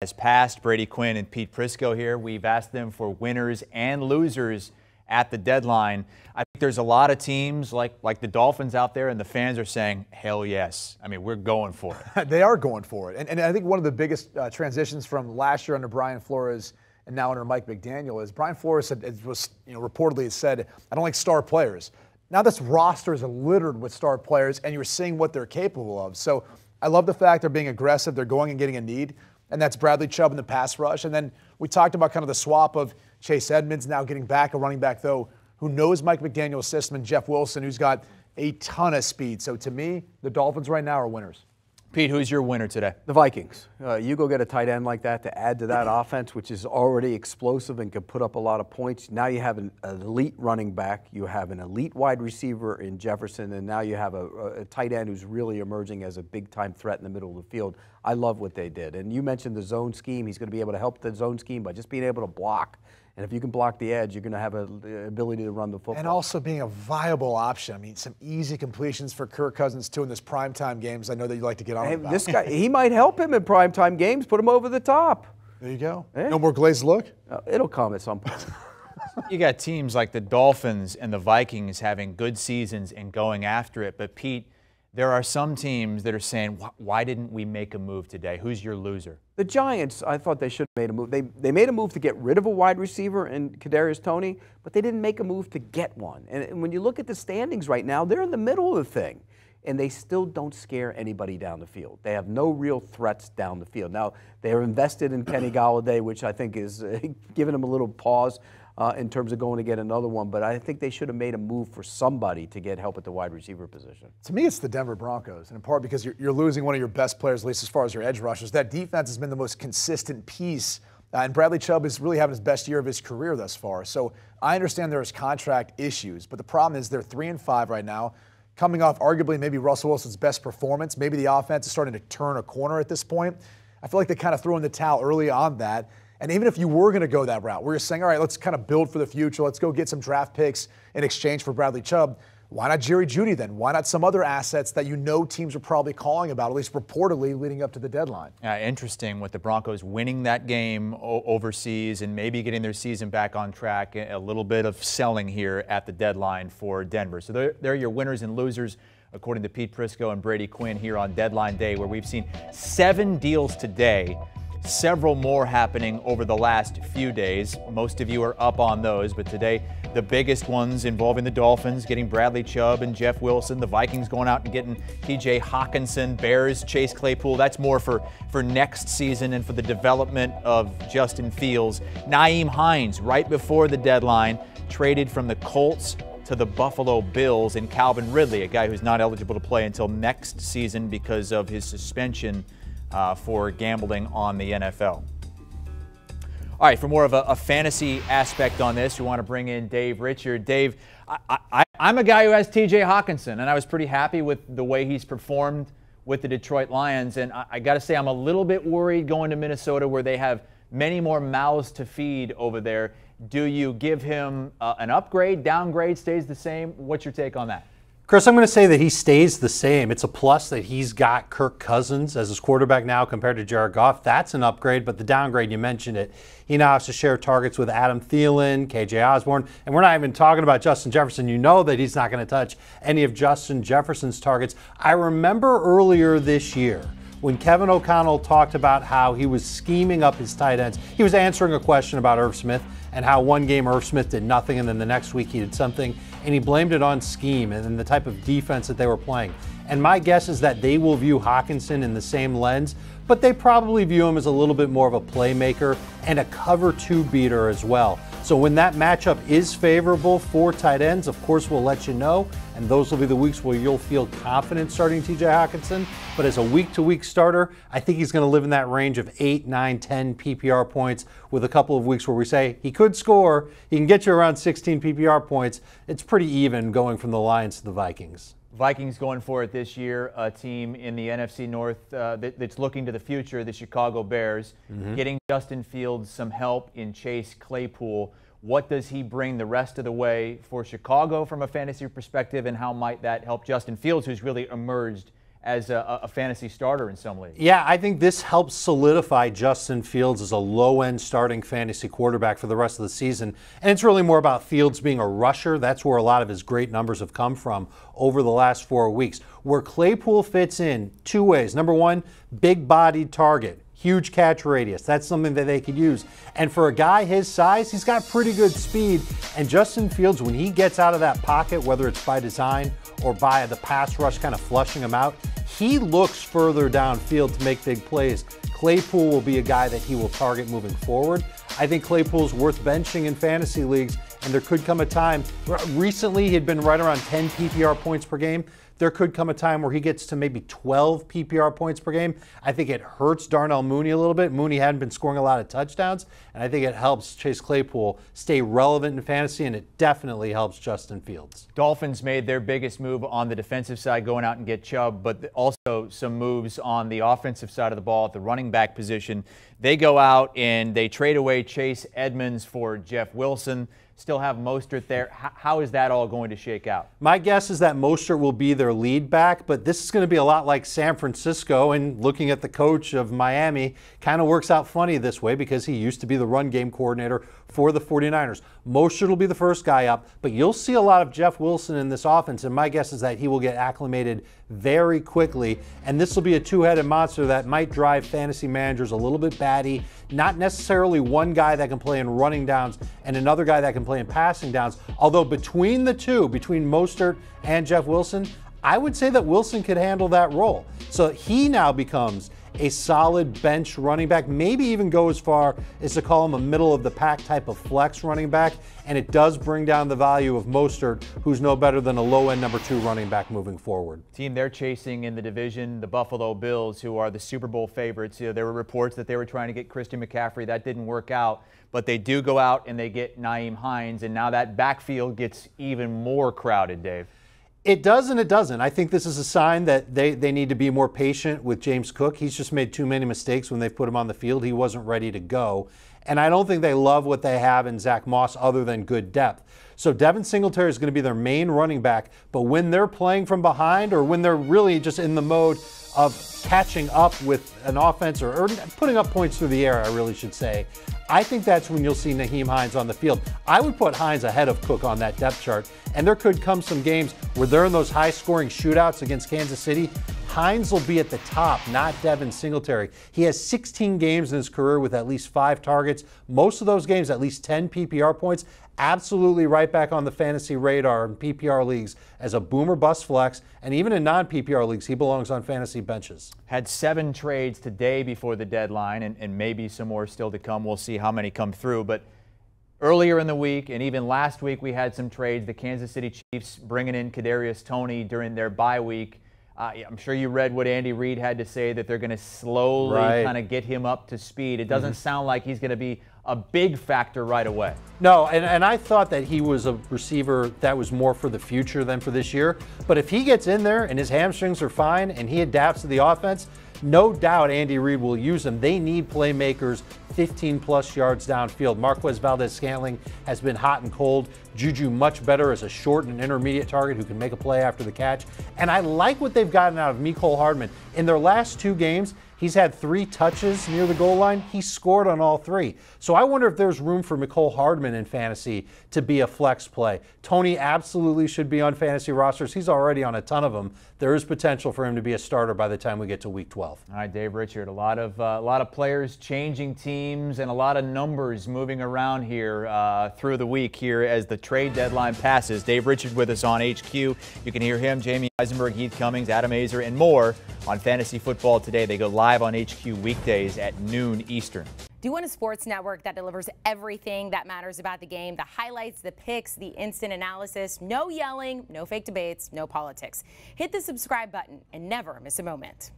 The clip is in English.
Has passed. Brady, Quinn, and Pete Prisco here. We've asked them for winners and losers at the deadline. I think there's a lot of teams like the Dolphins out there, and the fans are saying, hell yes. I mean, we're going for it. They are going for it. And I think one of the biggest transitions from last year under Brian Flores and now under Mike McDaniel is Brian Flores reportedly said, I don't like star players. Now this roster is littered with star players, and you're seeing what they're capable of. So I love the fact they're being aggressive. They're going and getting a need. And that's Bradley Chubb in the pass rush. And then we talked about kind of the swap of Chase Edmonds now getting back, a running back, though, who knows Mike McDaniel's system, and Jeff Wilson, who's got a ton of speed. So to me, the Dolphins right now are winners. Pete, who's your winner today? The Vikings. You go get a tight end like that to add to that offense, which is already explosive and can put up a lot of points. Now you have an elite running back. You have an elite wide receiver in Jefferson, and now you have a tight end who's really emerging as a big-time threat in the middle of the field. I love what they did. And you mentioned the zone scheme. He's going to be able to help the zone scheme by just being able to block. And if you can block the edge, you're going to have the ability to run the football. And also being a viable option. I mean, some easy completions for Kirk Cousins, too, in this primetime games. I know that you like to get on about. This guy, he might help him in primetime games, put him over the top. There you go. No more glazed look? It'll come at some point. You got teams like the Dolphins and the Vikings having good seasons and going after it. But, Pete, there are some teams that are saying, why didn't we make a move today? Who's your loser? The Giants, I thought they should have made a move. They made a move to get rid of a wide receiver in Kadarius Toney, but they didn't make a move to get one. And when you look at the standings right now, they're in the middle of the thing, and they still don't scare anybody down the field. They have no real threats down the field. Now, they're invested in Kenny Golladay, which I think is giving them a little pause in terms of going to get another one, but I think they should have made a move for somebody to get help at the wide receiver position. To me, it's the Denver Broncos, and in part because you're losing one of your best players, at least as far as your edge rushers. That defense has been the most consistent piece, and Bradley Chubb is really having his best year of his career thus far. So I understand there's contract issues, but the problem is they're 3-5 right now, coming off arguably maybe Russell Wilson's best performance. Maybe the offense is starting to turn a corner at this point. I feel like they kind of threw in the towel early on that. And even if you were going to go that route, where you're saying, all right, let's kind of build for the future, let's go get some draft picks in exchange for Bradley Chubb, why not Jerry Jeudy then? Why not some other assets that you know teams are probably calling about, at least reportedly leading up to the deadline? Interesting with the Broncos winning that game overseas and maybe getting their season back on track. A little bit of selling here at the deadline for Denver. So they're your winners and losers, according to Pete Prisco and Brady Quinn here on deadline day, where we've seen 7 deals today. Several more happening over the last few days. Most of you are up on those, but today the biggest ones involving the Dolphins getting Bradley Chubb and Jeff Wilson, the Vikings going out and getting TJ Hockenson, Bears Chase Claypool. That's more for next season and for the development of Justin Fields. Nyheim Hines right before the deadline traded from the Colts to the Buffalo Bills, and Calvin Ridley, a guy who's not eligible to play until next season because of his suspension for gambling on the NFL. All right, for more of a fantasy aspect on this, we want to bring in Dave Richard. Dave, I'm a guy who has TJ Hockenson, and I was pretty happy with the way he's performed with the Detroit Lions. And I got to say, I'm a little bit worried going to Minnesota, where they have many more mouths to feed over there. Do you give him an upgrade, downgrade, stays the same? What's your take on that? Chris, I'm going to say that he stays the same. It's a plus that he's got Kirk Cousins as his quarterback now compared to Jared Goff. That's an upgrade, but the downgrade, you mentioned it. He now has to share targets with Adam Thielen, KJ Osborne, and we're not even talking about Justin Jefferson. You know that he's not going to touch any of Justin Jefferson's targets. I remember earlier this year when Kevin O'Connell talked about how he was scheming up his tight ends. He was answering a question about Irv Smith and how one game Irv Smith did nothing and then the next week he did something, and he blamed it on scheme and then the type of defense that they were playing. And my guess is that they will view Hockenson in the same lens, but they probably view him as a little bit more of a playmaker and a cover 2 beater as well. So when that matchup is favorable for tight ends, of course we'll let you know, and those will be the weeks where you'll feel confident starting TJ Hockenson. But as a week-to-week starter, I think he's going to live in that range of 8, 9, 10 PPR points with a couple of weeks where we say he could score, he can get you around 16 PPR points. It's pretty even going from the Lions to the Vikings. Vikings going for it this year, a team in the NFC North that's looking to the future, the Chicago Bears, getting Justin Fields some help in Chase Claypool. What does he bring the rest of the way for Chicago from a fantasy perspective, and how might that help Justin Fields, who's really emerged as a fantasy starter in some leagues. Yeah, I think this helps solidify Justin Fields as a low-end starting fantasy quarterback for the rest of the season. And it's really more about Fields being a rusher. That's where a lot of his great numbers have come from over the last 4 weeks. Where Claypool fits in, two ways. Number one, big-bodied target. Huge catch radius. That's something that they could use. And for a guy his size, he's got pretty good speed. And Justin Fields, when he gets out of that pocket, whether it's by design or by the pass rush kind of flushing him out, he looks further downfield to make big plays. Claypool will be a guy that he will target moving forward. I think Claypool's worth benching in fantasy leagues, and there could come a time. Recently, he had been right around 10 PPR points per game. There could come a time where he gets to maybe 12 PPR points per game. I think it hurts Darnell Mooney a little bit. Mooney hadn't been scoring a lot of touchdowns, and I think it helps Chase Claypool stay relevant in fantasy, and it definitely helps Justin Fields. Dolphins made their biggest move on the defensive side, going out and get Chubb, but also some moves on the offensive side of the ball at the running back position. They go out and they trade away Chase Edmonds for Jeff Wilson. Still have Mostert there. How is that all going to shake out? My guess is that Mostert will be their lead back, but this is going to be a lot like San Francisco, and looking at the coach of Miami, kind of works out funny this way because he used to be the run game coordinator for the 49ers. Mostert will be the first guy up, but you'll see a lot of Jeff Wilson in this offense, and my guess is that he will get acclimated very quickly, and this will be a two-headed monster that might drive fantasy managers a little bit batty. Not necessarily one guy that can play in running downs and another guy that can play in passing downs, although between the two, between Mostert and Jeff Wilson, I would say that Wilson could handle that role. So he now becomes a solid bench running back, maybe even go as far as to call him a middle-of-the-pack type of flex running back, and it does bring down the value of Mostert, who's no better than a low-end number 2 running back moving forward. Team they're chasing in the division, the Buffalo Bills, who are the Super Bowl favorites. There were reports that they were trying to get Christian McCaffrey. That didn't work out, but they do go out and they get Nyheim Hines, and now that backfield gets even more crowded, Dave. It does and it doesn't. I think this is a sign that they need to be more patient with James Cook. He's just made too many mistakes when they've put him on the field. He wasn't ready to go. And I don't think they love what they have in Zach Moss other than good depth. So Devin Singletary is going to be their main running back. But when they're playing from behind, or when they're really just in the mode of catching up with an offense or putting up points through the air, I really should say, I think that's when you'll see Nyheim Hines on the field. I would put Hines ahead of Cook on that depth chart. And there could come some games where they're in those high-scoring shootouts against Kansas City. Hines will be at the top, not Devin Singletary. He has 16 games in his career with at least 5 targets. Most of those games, at least 10 PPR points. Absolutely right back on the fantasy radar in PPR leagues as a boomer bust flex. And even in non-PPR leagues, he belongs on fantasy benches. Had 7 trades today before the deadline, and maybe some more still to come. We'll see how many come through. But earlier in the week, and even last week, we had some trades. The Kansas City Chiefs bringing in Kadarius Toney during their bye week. I'm sure you read what Andy Reid had to say, that they're going to slowly kind of get him up to speed. It doesn't sound like he's going to be a big factor right away. No, and I thought that he was a receiver that was more for the future than for this year. But if he gets in there and his hamstrings are fine and he adapts to the offense, no doubt Andy Reid will use him. They need playmakers 15-plus yards downfield. Marquez Valdes-Scantling has been hot and cold. Juju much better as a short and intermediate target who can make a play after the catch. And I like what they've gotten out of Mecole Hardman. In their last 2 games, he's had 3 touches near the goal line. He scored on all 3. So I wonder if there's room for Mecole Hardman in fantasy to be a flex play. Toney absolutely should be on fantasy rosters. He's already on a ton of them. There is potential for him to be a starter by the time we get to week 12. All right, Dave Richard, a lot of players changing teams and a lot of numbers moving around here through the week here as the trade deadline passes. Dave Richard with us on HQ. You can hear him, Jamie Eisenberg, Heath Cummings, Adam Azer, and more on Fantasy Football Today. They go live on HQ weekdays at noon Eastern. Do you want a sports network that delivers everything that matters about the game? The highlights, the picks, the instant analysis, no yelling, no fake debates, no politics. Hit the subscribe button and never miss a moment.